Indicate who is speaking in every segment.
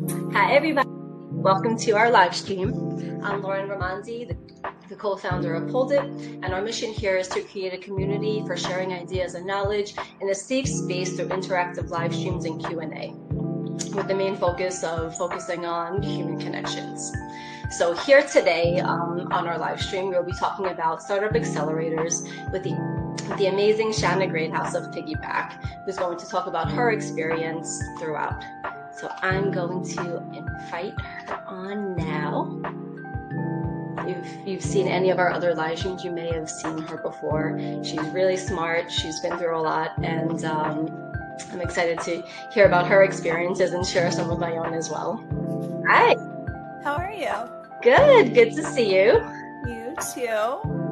Speaker 1: Hi, everybody. Welcome to our live stream. I'm Lauren Ramanzi, the co-founder of Hold It, and our mission here is to create a community for sharing ideas and knowledge in a safe space through interactive live streams and Q&A, with the main focus of focusing on human connections. So here today on our live stream, we'll be talking about startup accelerators with the amazing Shanna Greathouse of Piggyback, who's going to talk about her experience throughout. So I'm going to invite her on now. If you've seen any of our other live streams, you may have seen her before. She's really smart. She's been through a lot, and I'm excited to hear about her experiences and share some of my own as well. Hi.
Speaker 2: How are you?
Speaker 1: Good. Good to see you.
Speaker 2: You too.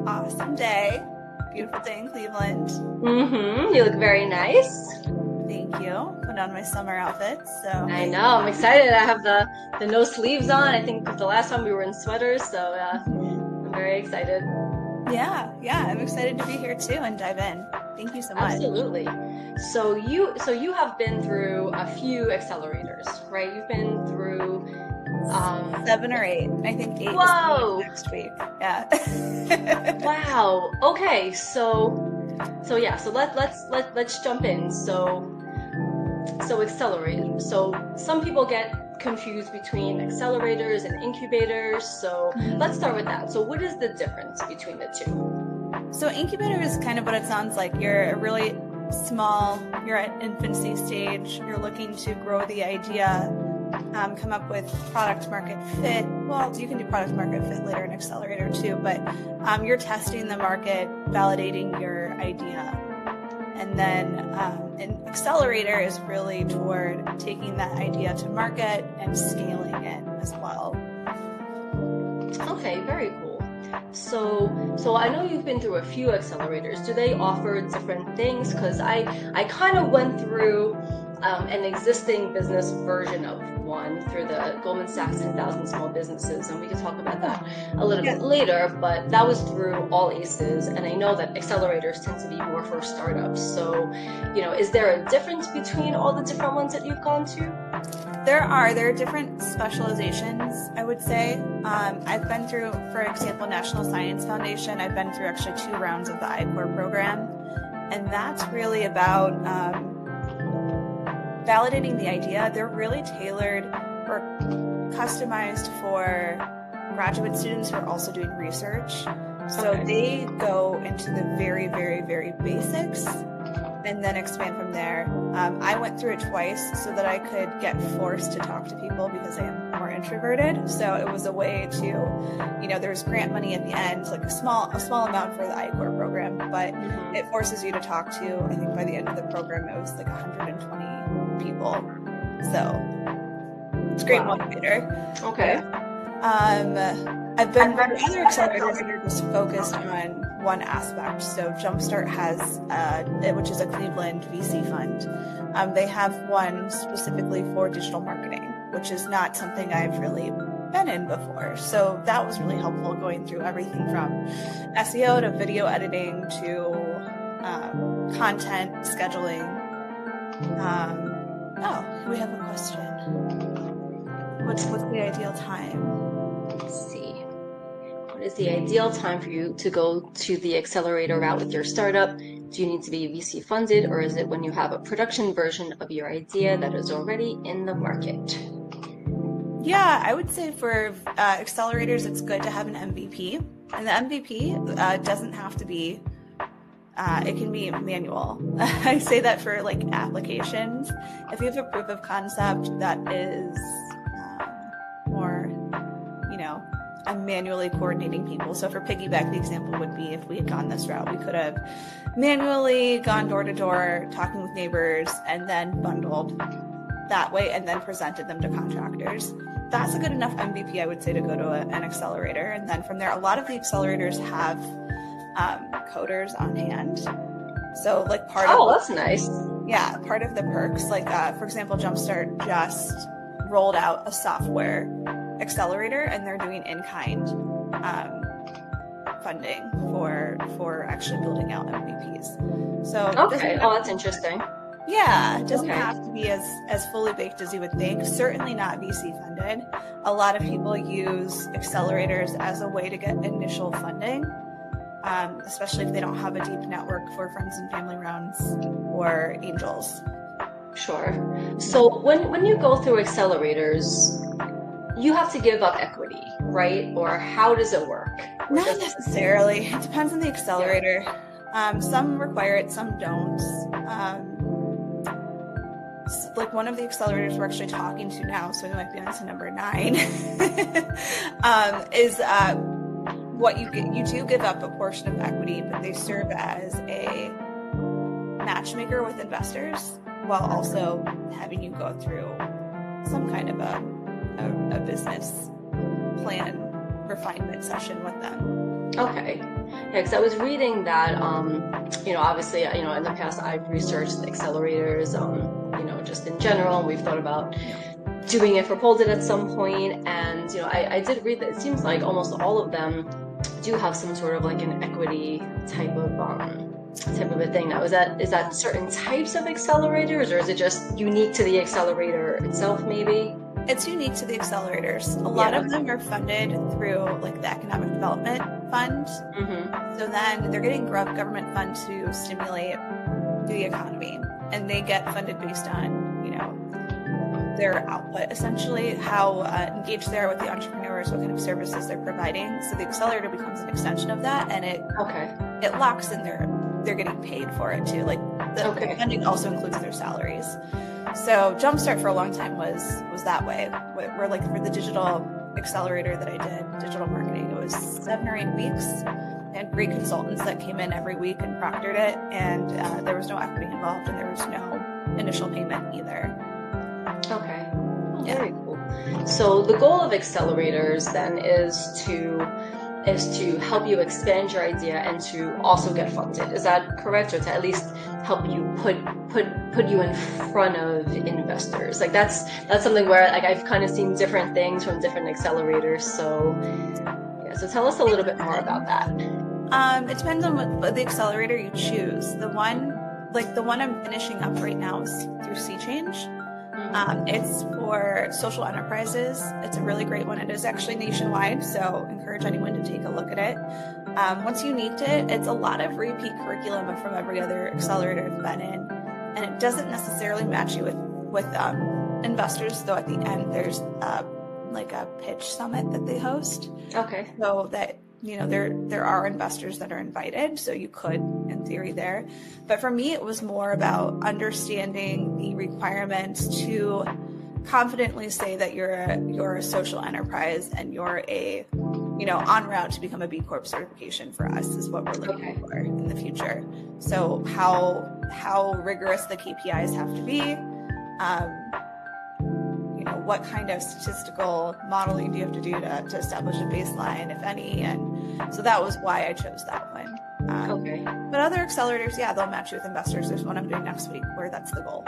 Speaker 2: Awesome day. Beautiful day in Cleveland.
Speaker 1: You look very nice.
Speaker 2: Thank you. Put on my summer outfits. So
Speaker 1: I know. I'm excited. I have the no sleeves on. I think the last time we were in sweaters, so I'm very excited.
Speaker 2: Yeah. I'm excited to be here too and dive in. Thank you so much.
Speaker 1: Absolutely. So you have been through a few accelerators, right? You've been through
Speaker 2: 7 or 8. I think 8
Speaker 1: Whoa.
Speaker 2: is next week. Yeah.
Speaker 1: Wow. Okay. So let's jump in. So accelerators. So some people get confused between accelerators and incubators. So let's start with that. So what is the difference between the two?
Speaker 2: So incubator is kind of what it sounds like. You're a really small, you're at infancy stage, you're looking to grow the idea, come up with product market fit. Well, you can do product market fit later in accelerator too, but you're testing the market, validating your idea. And then an accelerator is really toward taking that idea to market and scaling it as well.
Speaker 1: Okay, very cool. So I know you've been through a few accelerators. Do they offer different things? Because I kind of went through an existing business version of one through the Goldman Sachs 10,000 Small Businesses, and we can talk about that a little bit later, but that was through All Aces, and I know that accelerators tend to be more for startups. So, is there a difference between all the different ones that you've gone to?
Speaker 2: There are different specializations, I would say. I've been through, for example, National Science Foundation. I've been through actually 2 rounds of the I-Corps program, and that's really about validating the idea. They're really tailored or customized for graduate students who are also doing research. So they go into the very, very, very basics and then expand from there. I went through it twice so that I could get forced to talk to people because I am more introverted. So it was a way to, there's grant money at the end, like a small amount for the I-Corps program, but it forces you to talk to, I think by the end of the program, it was like 120 people. So it's a great motivator.
Speaker 1: Okay.
Speaker 2: I've been other accelerators that are just focused on one aspect. So Jumpstart has, which is a Cleveland VC fund. They have one specifically for digital marketing, which is not something I've really been in before. So that was really helpful, going through everything from SEO to video editing to content scheduling. We have a question. What's the ideal time?
Speaker 1: Let's see. What is the ideal time for you to go to the accelerator route with your startup? Do you need to be VC funded, or is it when you have a production version of your idea that is already in the market?
Speaker 2: Yeah, I would say for accelerators, it's good to have an MVP. And the MVP doesn't have to be, it can be manual. I say that for like applications. If you have a proof of concept that is more, I'm manually coordinating people. So for Piggyback, the example would be if we had gone this route, we could have manually gone door to door, talking with neighbors, and then bundled that way and then presented them to contractors. That's a good enough MVP, I would say, to go to an accelerator. And then from there, a lot of the accelerators have coders on hand. So like
Speaker 1: that's nice.
Speaker 2: Yeah, part of the perks, like for example, Jumpstart just rolled out a software accelerator, and they're doing in-kind funding for actually building out MVPs. So
Speaker 1: okay, that's interesting.
Speaker 2: Yeah, it doesn't
Speaker 1: Okay.
Speaker 2: have to be as fully baked as you would think. Certainly not VC funded. A lot of people use accelerators as a way to get initial funding, especially if they don't have a deep network for friends and family rounds or angels.
Speaker 1: Sure. So when you go through accelerators, you have to give up equity, right? Or how does it work? Or
Speaker 2: Not
Speaker 1: does
Speaker 2: necessarily. It depends on the accelerator. Some require it, some don't. Like one of the accelerators we're actually talking to now, so we might be on to number 9, is what you get. You do give up a portion of equity, but they serve as a matchmaker with investors while also having you go through some kind of a business plan refinement session with them.
Speaker 1: Okay. Yeah, because I was reading that, obviously, in the past I've researched accelerators, just in general, and we've thought about doing it for Pole Did at some point, and, I did read that it seems like almost all of them do have some sort of like an equity type of a thing. Now, is that certain types of accelerators, or is it just unique to the accelerator itself, maybe?
Speaker 2: It's unique to the accelerators. A lot of them are funded through like the Economic Development Fund.
Speaker 1: Mm-hmm.
Speaker 2: So then they're getting government fund to stimulate the economy, and they get funded based on, their output, essentially, how engaged they are with the entrepreneurs, what kind of services they're providing. So the accelerator becomes an extension of that, and it locks in they're getting paid for it too. Like the funding also includes their salaries. So Jumpstart for a long time was that way. Where like for the digital accelerator that I did, digital marketing, it was 7 or 8 weeks. I had great consultants that came in every week and proctored it, and there was no equity involved, and there was no initial payment either.
Speaker 1: Okay. Oh, very cool. So the goal of accelerators then is to help you expand your idea and to also get funded. Is that correct? Or to at least help you put you in front of investors? Like that's something where like I've kind of seen different things from different accelerators. So so tell us a little bit more about that.
Speaker 2: It depends on what the accelerator you choose. The one I'm finishing up right now is through Sea Change. It's for social enterprises. It's a really great one. It is actually nationwide, so encourage anyone to take a look at it. Once you need it, it's a lot of repeat curriculum from every other accelerator I've been in, and it doesn't necessarily match you with investors, though at the end there's like a pitch summit that they host.
Speaker 1: Okay.
Speaker 2: So that there are investors that are invited, so you could, in theory, there. But for me, it was more about understanding the requirements to confidently say that you're a social enterprise and you're en route to become a B Corp certification for us is what we're looking for in the future. So how rigorous the KPIs have to be. What kind of statistical modeling do you have to do to establish a baseline, if any? And so that was why I chose that one. But other accelerators, they'll match you with investors. There's one I'm doing next week where that's the goal.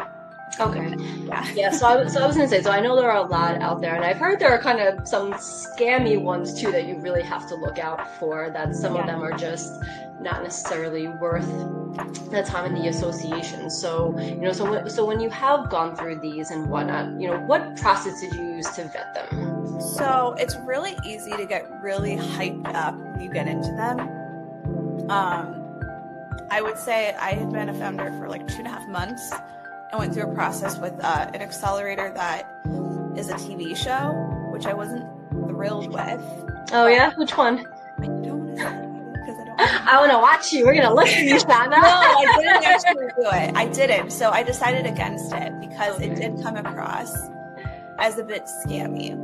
Speaker 1: Okay. Yeah. So I was going to say, so I know there are a lot out there, and I've heard there are kind of some scammy ones too that you really have to look out for, that some of them are just not necessarily worth the time in the association. So, so when you have gone through these and whatnot, what process did you use to vet them?
Speaker 2: So it's really easy to get really hyped up when you get into them. I would say I had been a founder for like 2.5 months. I went through a process with an accelerator that is a TV show, which I wasn't thrilled with.
Speaker 1: Oh yeah? Which one?
Speaker 2: I don't want to say because I don't
Speaker 1: I want to watch you. We're going to look at you, Shana.
Speaker 2: No, I didn't actually do it. I didn't. So I decided against it because it did come across as a bit scammy.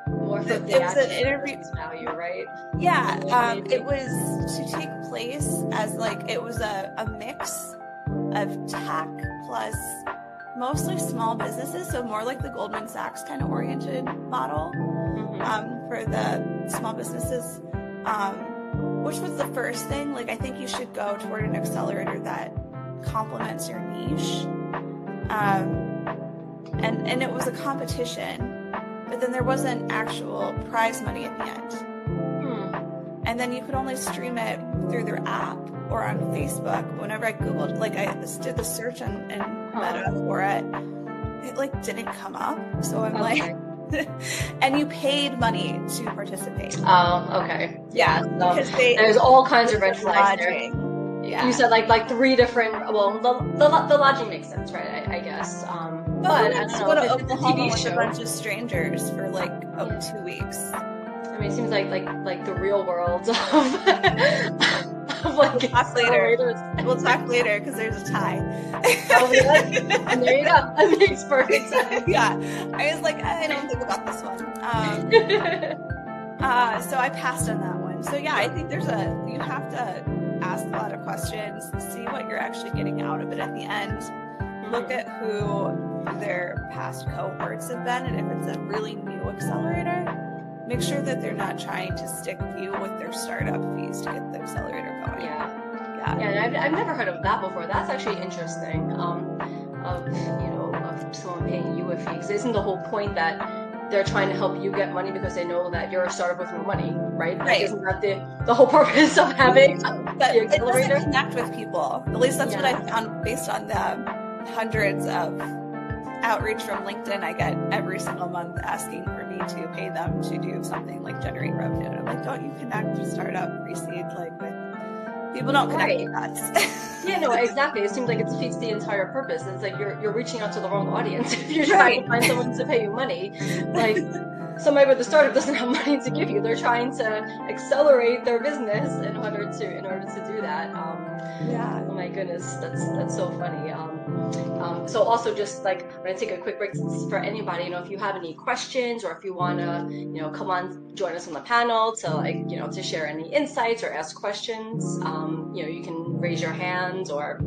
Speaker 1: More for
Speaker 2: it was an interview
Speaker 1: value, right?
Speaker 2: Yeah. It was to take place as like, it was a mix of tech plus mostly small businesses, so more like the Goldman Sachs kind of oriented model for the small businesses, which was the first thing. Like, I think you should go toward an accelerator that complements your niche, and it was a competition, but then there wasn't actual prize money at the end. And then you could only stream it through their app or on Facebook, whenever I Googled, like I did the search in Meta for it, it like didn't come up. So I'm like, and you paid money to participate.
Speaker 1: Okay. Yeah. So
Speaker 2: because
Speaker 1: there's all kinds of red flags there.
Speaker 2: Yeah.
Speaker 1: You said like 3 different. Well, the lodging makes sense, right? I guess. But I don't know.
Speaker 2: Go to Oklahoma with a bunch of strangers for like 2 weeks.
Speaker 1: I mean, it seems like the real world of like
Speaker 2: accelerators. We'll talk later because there's a tie.
Speaker 1: And there you go. That makes perfect sense.
Speaker 2: Yeah. I was like, I don't think about this one. So I passed on that one. So yeah, I think you have to ask a lot of questions, see what you're actually getting out of it at the end. Look at who their past cohorts have been, and if it's a really new accelerator, make sure that they're not trying to stick you with their startup fees to get the accelerator going.
Speaker 1: Yeah. And I've never heard of that before. That's actually interesting. Of someone paying you a fee. Because isn't the whole point that they're trying to help you get money because they know that you're a startup with no money, right? Like, isn't that the whole purpose of having the accelerator?
Speaker 2: It doesn't connect with people. At least that's what I found based on the hundreds of outreach from LinkedIn I get every single month asking for me to pay them to do something like generate revenue. And I'm like, don't you connect to startup pre-seed with people don't connect with us.
Speaker 1: Yeah, no, exactly. It seems like it defeats the entire purpose. It's like you're reaching out to the wrong audience if you're trying to find someone to pay you money. Like somebody with a startup doesn't have money to give you. They're trying to accelerate their business in order to do that. Oh my goodness, that's so funny. So also just like I'm gonna take a quick break for anybody. If you have any questions or if you wanna come on, join us on the panel to to share any insights or ask questions. You can raise your hands or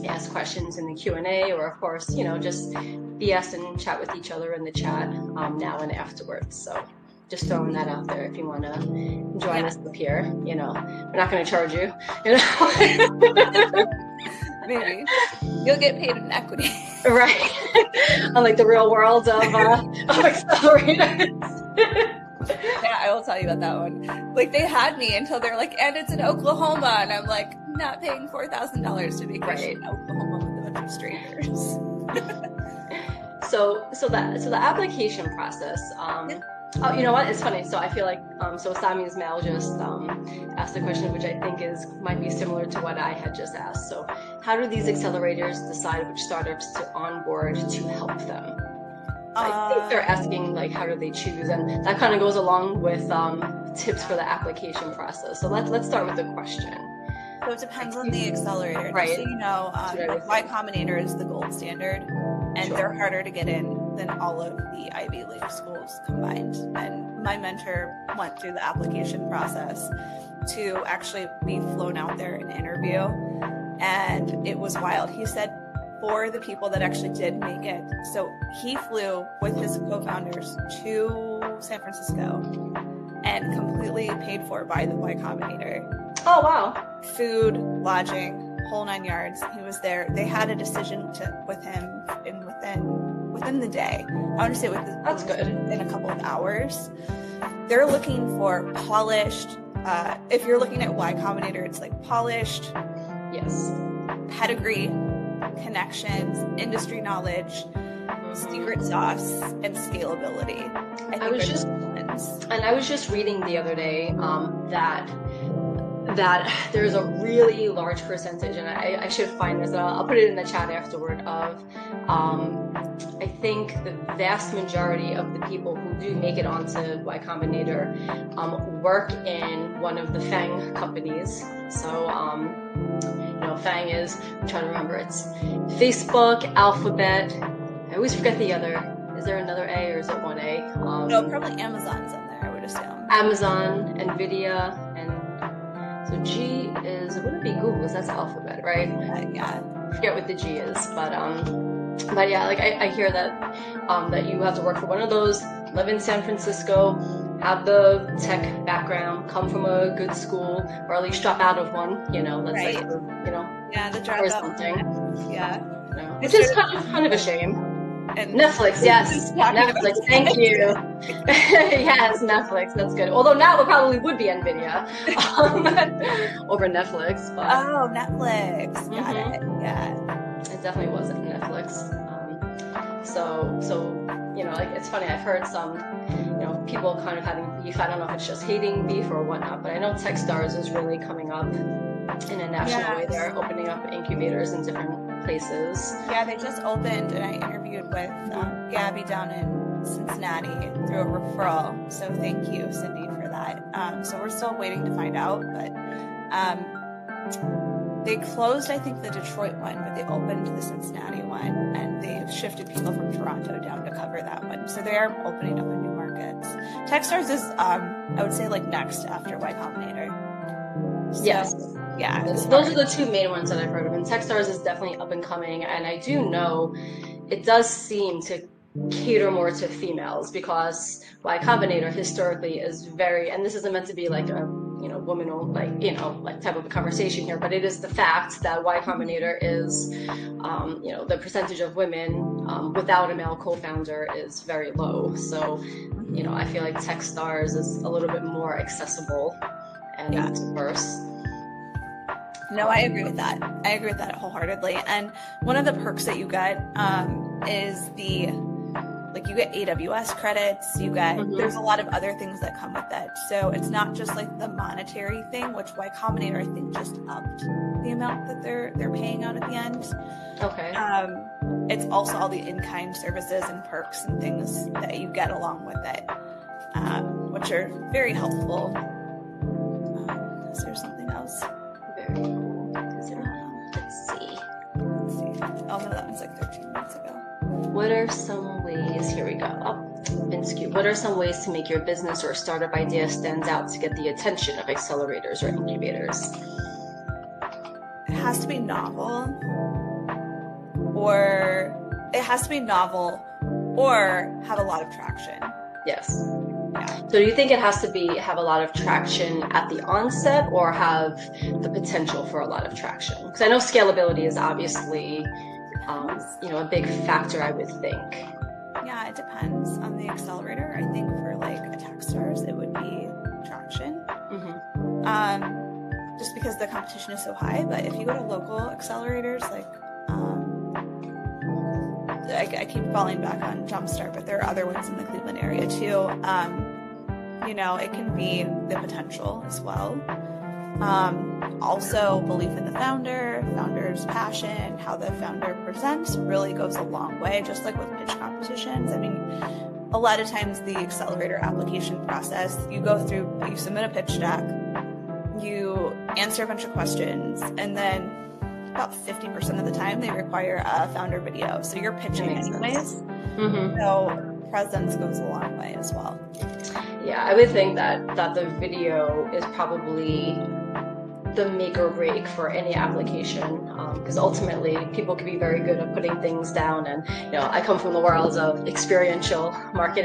Speaker 1: ask questions in the Q&A, or of course just BS and chat with each other in the chat now and afterwards. So just throwing that out there if you want to join us up here. We're not going to charge you.
Speaker 2: Maybe you'll get paid in equity,
Speaker 1: right? Unlike the real world of accelerators.
Speaker 2: Yeah, I will tell you about that one. Like they had me until they're like, and it's in Oklahoma, and I'm like, not paying $4,000 to vacation in Oklahoma with a bunch of strangers.
Speaker 1: So the application process. Oh, you know what? It's funny. So I feel like so Sami's Mal just asked a question which I think might be similar to what I had just asked. So how do these accelerators decide which startups to onboard to help them? I think they're asking like how do they choose, and that kind of goes along with tips for the application process. So let's start with the question.
Speaker 2: So it depends on the accelerator.
Speaker 1: Right.
Speaker 2: Just so you know, Y Combinator is the gold standard, and they're harder to get in than all of the Ivy League schools combined. And my mentor went through the application process to actually be flown out there and interview, and it was wild. He said for the people that actually did make it, so he flew with his co-founders to San Francisco and completely paid for by the Y Combinator.
Speaker 1: Oh, wow.
Speaker 2: Food, lodging, whole 9 yards. He was there. They had a decision with him within the day. I want to say
Speaker 1: that's good.
Speaker 2: In a couple of hours. They're looking for polished. If you're looking at Y Combinator, it's like polished.
Speaker 1: Yes.
Speaker 2: Pedigree, connections, industry knowledge, secret sauce, and scalability. I was just reading the other day that there's a really large percentage, and I should find this, I'll put it in the chat afterward, of I think the vast majority of the people who do make it onto Y Combinator work in one of the FANG companies. So FANG is, I'm trying to remember, it's Facebook, Alphabet, I always forget the other. Is there another A or is it one A? No, probably Amazon's in there, I would assume.
Speaker 1: Amazon, Nvidia, and so G is, wouldn't it be Google? That's Alphabet, right?
Speaker 2: Yeah.
Speaker 1: I forget what the G is, but yeah, like I hear that that you have to work for one of those, live in San Francisco, have the tech background, come from a good school, or at least drop out of one, let's say,
Speaker 2: Yeah, the dropout.
Speaker 1: or something.
Speaker 2: Yeah.
Speaker 1: Which is kind of a shame.
Speaker 2: And
Speaker 1: Netflix, yes. Netflix, thank you. Yes, Netflix, that's good. Although now it probably would be NVIDIA over Netflix. But
Speaker 2: oh, Netflix. Got it. Yeah.
Speaker 1: it definitely wasn't Netflix. So like it's funny. I've heard some, people kind of having beef. I don't know if it's just hating beef or whatnot, but I know Techstars is really coming up in a national way. They're opening up incubators in different places.
Speaker 2: Yeah, they just opened, and I interviewed with Gabby down in Cincinnati through a referral. So thank you, Cindy, for that. So we're still waiting to find out, but they closed, I think, the Detroit one, but they opened the Cincinnati one, and they've shifted people from Toronto down to cover that one. So they are opening up in new markets. Techstars is, I would say, like next after Y Combinator. So,
Speaker 1: yes.
Speaker 2: Yeah.
Speaker 1: Those are the two main ones that I've heard of. And Techstars is definitely up and coming. And I do know it does seem to cater more to females, because Y Combinator historically is very, and this isn't meant to be like a woman like type of a conversation here, but it is the fact that Y Combinator is the percentage of women without a male co-founder is very low. So I feel like Techstars is a little bit more accessible and diverse.
Speaker 2: No, I agree with that. I agree with that wholeheartedly. And one of the perks that you get is you get AWS credits, you get, there's a lot of other things that come with that. So it's not just like the monetary thing, which Y Combinator, I think, just upped the amount that they're paying out at the end.
Speaker 1: Okay.
Speaker 2: It's also all the in-kind services and perks and things that you get along with it, which are very helpful. Is there something else?
Speaker 1: Very cool. Let's see.
Speaker 2: Oh no, that was like 13 minutes ago.
Speaker 1: What are some ways, here we go, what are some ways to make your business or startup idea stands out to get the attention of accelerators or incubators?
Speaker 2: It has to be novel, or have a lot of traction.
Speaker 1: Yes.
Speaker 2: Yeah.
Speaker 1: So do you think it has to have a lot of traction at the onset, or have the potential for a lot of traction? Because I know scalability is obviously a big factor, I would think.
Speaker 2: Yeah, it depends on the accelerator. I think for like a Techstars, it would be traction. Just because the competition is so high. But if you go to local accelerators, like I keep falling back on Jumpstart, but there are other ones in the Cleveland area too. It can be the potential as well. Also, belief in the founder's passion, how the founder presents really goes a long way, just like with pitch competitions. I mean, a lot of times the accelerator application process, you submit a pitch deck, you answer a bunch of questions, and then about 50% of the time they require a founder video. So you're pitching anyways. So presence goes a long way as well.
Speaker 1: Yeah, I would think that the video is probably the make or break for any application, because ultimately people can be very good at putting things down, and I come from the world of experiential marketing.